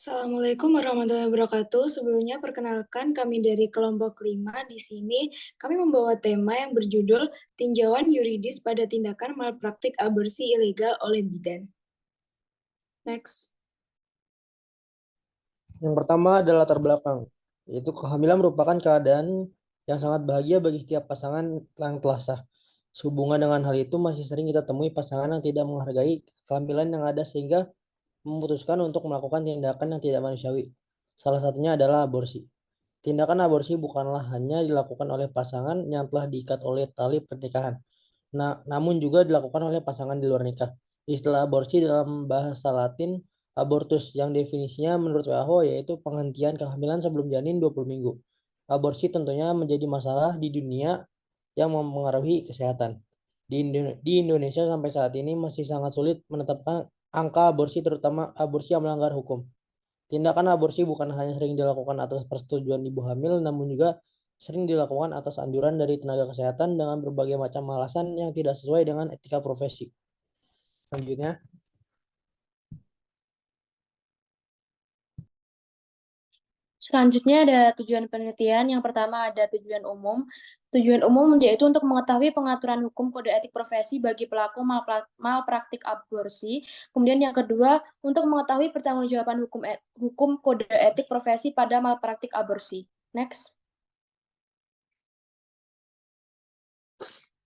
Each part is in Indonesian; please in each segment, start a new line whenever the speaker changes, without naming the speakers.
Assalamualaikum warahmatullahi wabarakatuh. Sebelumnya perkenalkan kami dari kelompok 5. Di sini kami membawa tema yang berjudul Tinjauan Yuridis pada Tindakan Malpraktik Aborsi Ilegal oleh Bidan. Next.
Yang pertama adalah latar belakang, yaitu kehamilan merupakan keadaan yang sangat bahagia bagi setiap pasangan yang telah sah. Sehubungan dengan hal itu masih sering kita temui pasangan yang tidak menghargai kehamilan yang ada sehingga memutuskan untuk melakukan tindakan yang tidak manusiawi. Salah satunya adalah aborsi. Tindakan aborsi bukanlah hanya dilakukan oleh pasangan yang telah diikat oleh tali pernikahan, namun juga dilakukan oleh pasangan di luar nikah. Istilah aborsi dalam bahasa Latin abortus yang definisinya menurut WHO yaitu penghentian kehamilan sebelum janin 20 minggu. Aborsi tentunya menjadi masalah di dunia yang mempengaruhi kesehatan. Di Indonesia sampai saat ini masih sangat sulit menetapkan angka aborsi, terutama aborsi yang melanggar hukum. Tindakan aborsi bukan hanya sering dilakukan atas persetujuan ibu hamil, namun juga sering dilakukan atas anjuran dari tenaga kesehatan dengan berbagai macam alasan yang tidak sesuai dengan etika profesi. Selanjutnya,
Selanjutnya ada tujuan penelitian. Yang pertama ada tujuan umum. Tujuan umum yaitu untuk mengetahui pengaturan hukum kode etik profesi bagi pelaku malpraktik aborsi. Kemudian yang kedua, untuk mengetahui pertanggungjawaban hukum kode etik profesi pada malpraktik aborsi. Next.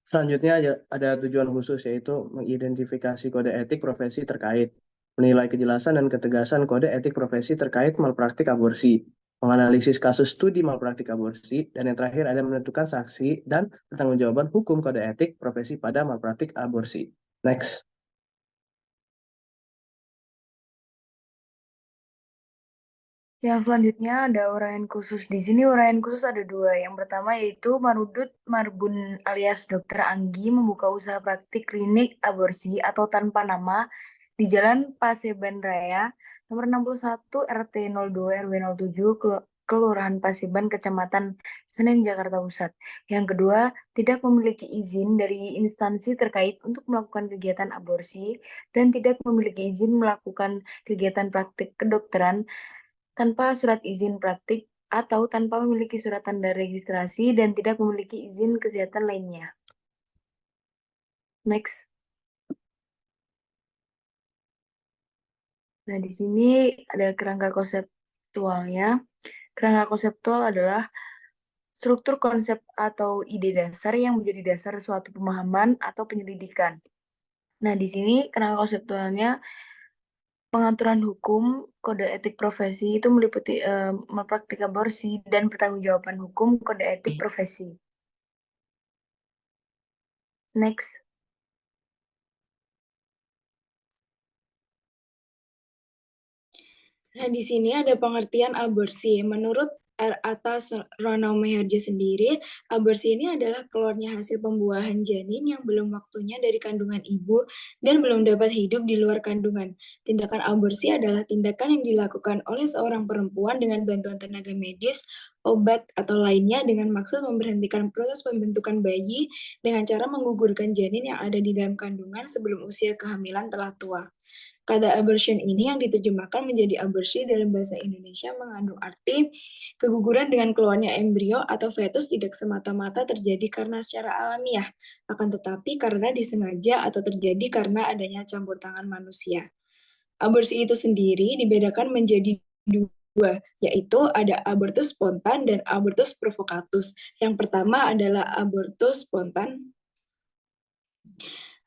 Selanjutnya ada tujuan khusus, yaitu mengidentifikasi kode etik profesi terkait, menilai kejelasan dan ketegasan kode etik profesi terkait malpraktik aborsi, menganalisis kasus studi malpraktik aborsi, dan yang terakhir ada menentukan sanksi dan pertanggungjawaban hukum kode etik profesi pada malpraktik aborsi. Next.
Yang selanjutnya ada uraian khusus. Di sini uraian khusus ada dua. Yang pertama yaitu Marudut Marbun alias Dr. Anggi membuka usaha praktik klinik aborsi atau tanpa nama di Jalan Paseban Raya, nomor 61 RT 02 RW 07, Kelurahan Paseban, Kecamatan Senen, Jakarta Pusat. Yang kedua, tidak memiliki izin dari instansi terkait untuk melakukan kegiatan aborsi dan tidak memiliki izin melakukan kegiatan praktik kedokteran tanpa surat izin praktik atau tanpa memiliki surat tanda registrasi dan tidak memiliki izin kesehatan lainnya. Next. Nah, di sini ada kerangka konseptualnya. Kerangka konseptual adalah struktur konsep atau ide dasar yang menjadi dasar suatu pemahaman atau penyelidikan. Nah, di sini kerangka konseptualnya pengaturan hukum kode etik profesi itu meliputi malpraktik aborsi dan pertanggungjawaban hukum kode etik profesi. Next.
Nah, di sini ada pengertian aborsi. Menurut atas Ronald Meharja sendiri, aborsi ini adalah keluarnya hasil pembuahan janin yang belum waktunya dari kandungan ibu dan belum dapat hidup di luar kandungan. Tindakan aborsi adalah tindakan yang dilakukan oleh seorang perempuan dengan bantuan tenaga medis, obat, atau lainnya dengan maksud memberhentikan proses pembentukan bayi dengan cara menggugurkan janin yang ada di dalam kandungan sebelum usia kehamilan telah tua. Kata abortion ini yang diterjemahkan menjadi aborsi dalam bahasa Indonesia mengandung arti keguguran dengan keluarnya embrio atau fetus tidak semata-mata terjadi karena secara alamiah, akan tetapi karena disengaja atau terjadi karena adanya campur tangan manusia. Aborsi itu sendiri dibedakan menjadi dua, yaitu ada abortus spontan dan abortus provokatus. Yang pertama adalah abortus spontan.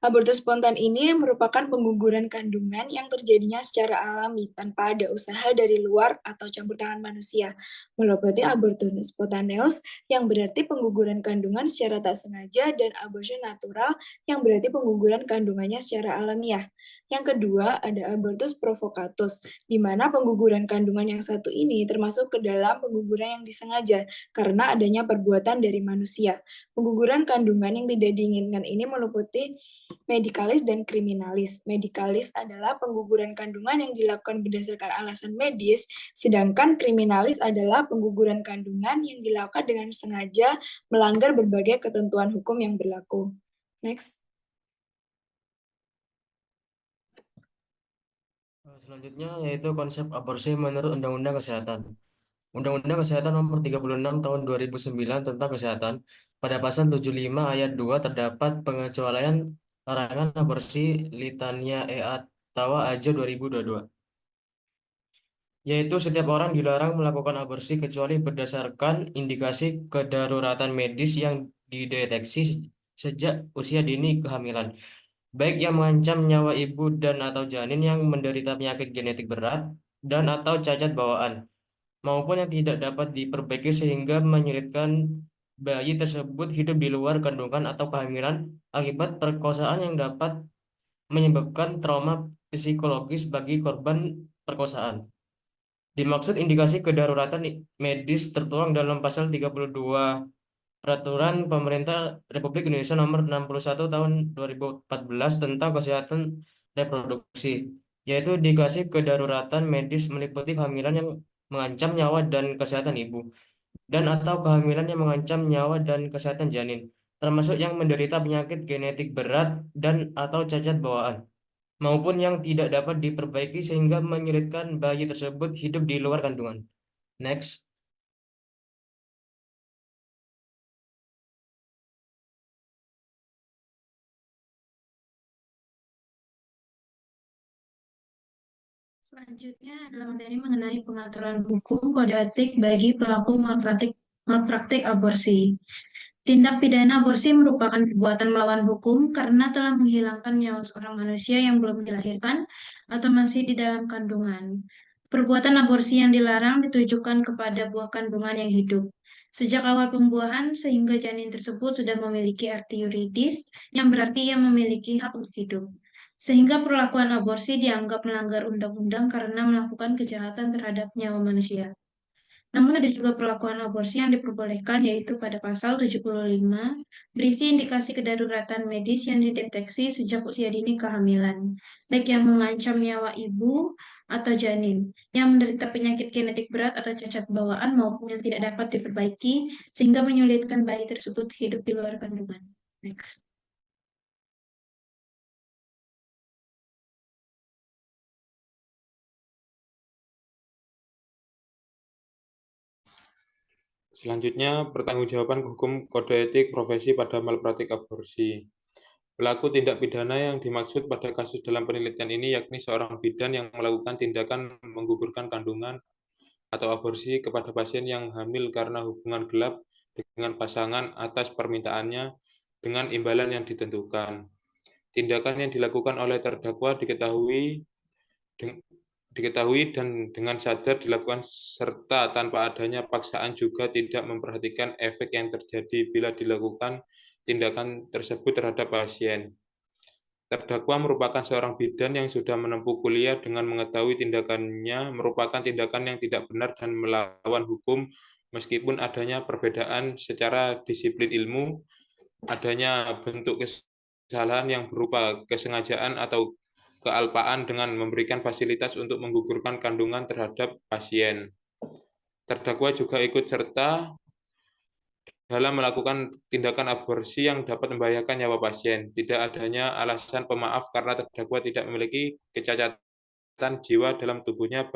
Abortus spontan ini merupakan pengguguran kandungan yang terjadinya secara alami tanpa ada usaha dari luar atau campur tangan manusia. Meliputi abortus spontaneus yang berarti pengguguran kandungan secara tak sengaja dan abortion natural yang berarti pengguguran kandungannya secara alamiah. Yang kedua ada abortus provokatus, di mana pengguguran kandungan yang satu ini termasuk ke dalam pengguguran yang disengaja karena adanya perbuatan dari manusia. Pengguguran kandungan yang tidak diinginkan ini meliputi medikalis dan kriminalis. Medikalis adalah pengguguran kandungan yang dilakukan berdasarkan alasan medis, sedangkan kriminalis adalah pengguguran kandungan yang dilakukan dengan sengaja melanggar berbagai ketentuan hukum yang berlaku. Next.
Selanjutnya yaitu konsep aborsi menurut Undang-Undang Kesehatan. Undang-Undang Kesehatan Nomor 36 Tahun 2009 tentang Kesehatan, pada pasal 75 ayat 2 terdapat pengecualian larangan aborsi Litania Tawa Aja 2022, yaitu setiap orang dilarang melakukan aborsi kecuali berdasarkan indikasi kedaruratan medis yang dideteksi sejak usia dini kehamilan, baik yang mengancam nyawa ibu dan atau janin yang menderita penyakit genetik berat dan atau cacat bawaan, maupun yang tidak dapat diperbaiki sehingga menyulitkan bayi tersebut hidup di luar kandungan atau kehamilan akibat perkosaan yang dapat menyebabkan trauma psikologis bagi korban perkosaan. Dimaksud indikasi kedaruratan medis tertuang dalam pasal 32 Peraturan Pemerintah Republik Indonesia Nomor 61 Tahun 2014 tentang Kesehatan Reproduksi, yaitu indikasi kedaruratan medis meliputi kehamilan yang mengancam nyawa dan kesehatan ibu, dan atau kehamilan yang mengancam nyawa dan kesehatan janin, termasuk yang menderita penyakit genetik berat dan atau cacat bawaan, maupun yang tidak dapat diperbaiki sehingga menyulitkan bayi tersebut hidup di luar kandungan. Next.
Selanjutnya adalah materi mengenai pengaturan hukum kode etik bagi pelaku malpraktik aborsi. Tindak pidana aborsi merupakan perbuatan melawan hukum karena telah menghilangkan nyawa seorang manusia yang belum dilahirkan atau masih di dalam kandungan. Perbuatan aborsi yang dilarang ditujukan kepada buah kandungan yang hidup. Sejak awal pembuahan sehingga janin tersebut sudah memiliki arti yuridis yang berarti ia memiliki hak untuk hidup. Sehingga perlakuan aborsi dianggap melanggar undang-undang karena melakukan kejahatan terhadap nyawa manusia. Namun ada juga perlakuan aborsi yang diperbolehkan, yaitu pada pasal 75, berisi indikasi kedaruratan medis yang dideteksi sejak usia dini kehamilan, baik yang mengancam nyawa ibu atau janin, yang menderita penyakit genetik berat atau cacat bawaan maupun yang tidak dapat diperbaiki, sehingga menyulitkan bayi tersebut hidup di luar kandungan. Next.
Selanjutnya, pertanggungjawaban hukum kode etik profesi pada malpraktik aborsi. Pelaku tindak pidana yang dimaksud pada kasus dalam penelitian ini yakni seorang bidan yang melakukan tindakan menggugurkan kandungan atau aborsi kepada pasien yang hamil karena hubungan gelap dengan pasangan atas permintaannya dengan imbalan yang ditentukan. Tindakan yang dilakukan oleh terdakwa diketahui dan dengan sadar dilakukan serta tanpa adanya paksaan juga tidak memperhatikan efek yang terjadi bila dilakukan tindakan tersebut terhadap pasien. Terdakwa merupakan seorang bidan yang sudah menempuh kuliah dengan mengetahui tindakannya merupakan tindakan yang tidak benar dan melawan hukum meskipun adanya perbedaan secara disiplin ilmu, adanya bentuk kesalahan yang berupa kesengajaan atau kealpaan dengan memberikan fasilitas untuk menggugurkan kandungan terhadap pasien. Terdakwa juga ikut serta dalam melakukan tindakan aborsi yang dapat membahayakan nyawa pasien. Tidak adanya alasan pemaaf karena terdakwa tidak memiliki kecacatan jiwa dalam tubuhnya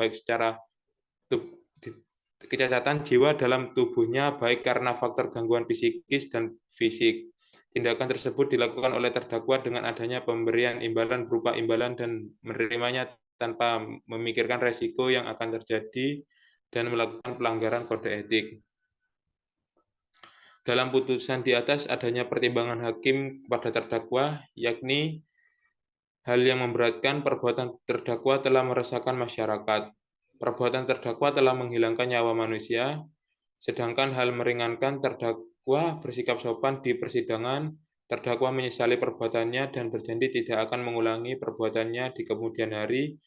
baik karena faktor gangguan psikis dan fisik. Tindakan tersebut dilakukan oleh terdakwa dengan adanya pemberian imbalan berupa imbalan dan menerimanya tanpa memikirkan resiko yang akan terjadi dan melakukan pelanggaran kode etik. Dalam putusan di atas adanya pertimbangan hakim kepada terdakwa, yakni hal yang memberatkan perbuatan terdakwa telah meresahkan masyarakat. Perbuatan terdakwa telah menghilangkan nyawa manusia, sedangkan hal meringankan terdakwa bersikap sopan di persidangan, terdakwa menyesali perbuatannya dan berjanji tidak akan mengulangi perbuatannya di kemudian hari.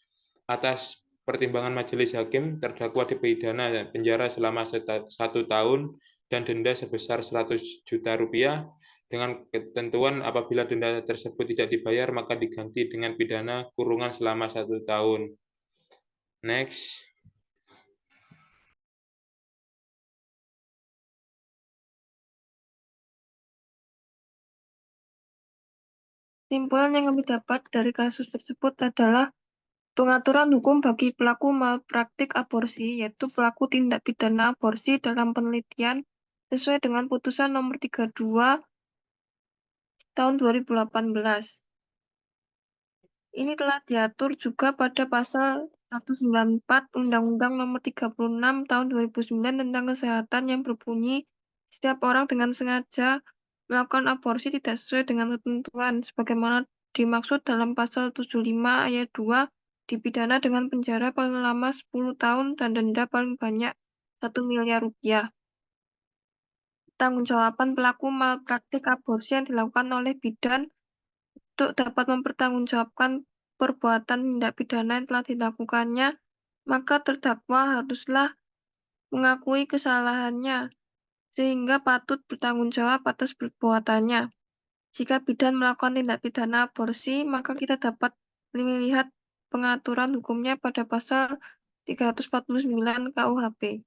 Atas pertimbangan majelis hakim, terdakwa dipidana penjara selama 1 tahun dan denda sebesar 100 juta rupiah dengan ketentuan apabila denda tersebut tidak dibayar maka diganti dengan pidana kurungan selama 1 tahun. Next.
Kesimpulan yang kami dapat dari kasus tersebut adalah Pengaturan hukum bagi pelaku malpraktik aborsi, yaitu pelaku tindak pidana aborsi dalam penelitian sesuai dengan putusan nomor 32 tahun 2018. Ini telah diatur juga pada pasal 194 Undang-Undang nomor 36 tahun 2009 tentang kesehatan yang berbunyi, setiap orang dengan sengaja melakukan aborsi tidak sesuai dengan ketentuan sebagaimana dimaksud dalam pasal 75 ayat 2 dipidana dengan penjara paling lama 10 tahun dan denda paling banyak 1 miliar rupiah. Tanggung-jawaban pelaku malpraktik aborsi yang dilakukan oleh bidan untuk dapat mempertanggungjawabkan perbuatan tindak pidana yang telah dilakukannya, maka terdakwa haruslah mengakui kesalahannya sehingga patut bertanggung jawab atas perbuatannya. Jika bidan melakukan tindak pidana aborsi, maka kita dapat melihat pengaturan hukumnya pada pasal 349 KUHP.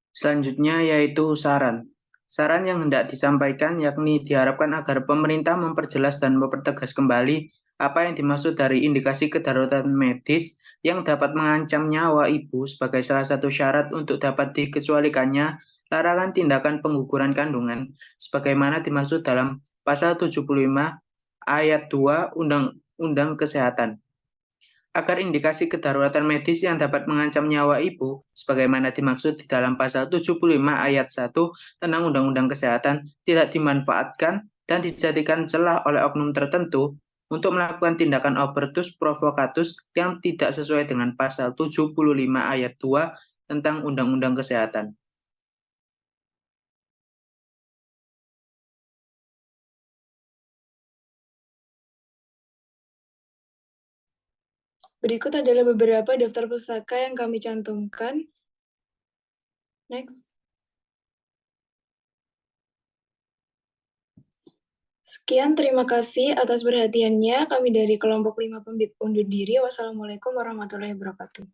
Selanjutnya yaitu saran. Saran yang hendak disampaikan yakni diharapkan agar pemerintah memperjelas dan mempertegas kembali apa yang dimaksud dari indikasi kedaruratan medis yang dapat mengancam nyawa ibu sebagai salah satu syarat untuk dapat dikecualikannya larangan tindakan pengguguran kandungan sebagaimana dimaksud dalam pasal 75 ayat 2 Undang-Undang Kesehatan. Agar indikasi kedaruratan medis yang dapat mengancam nyawa ibu, sebagaimana dimaksud di dalam pasal 75 ayat 1 tentang Undang-Undang Kesehatan, tidak dimanfaatkan dan dijadikan celah oleh oknum tertentu untuk melakukan tindakan abortus provokatus yang tidak sesuai dengan pasal 75 ayat 2 tentang Undang-Undang Kesehatan.
Berikut adalah beberapa daftar pustaka yang kami cantumkan. Next. Sekian, terima kasih atas perhatiannya. Kami dari kelompok 5 Pembit undur diri. Wassalamualaikum warahmatullahi wabarakatuh.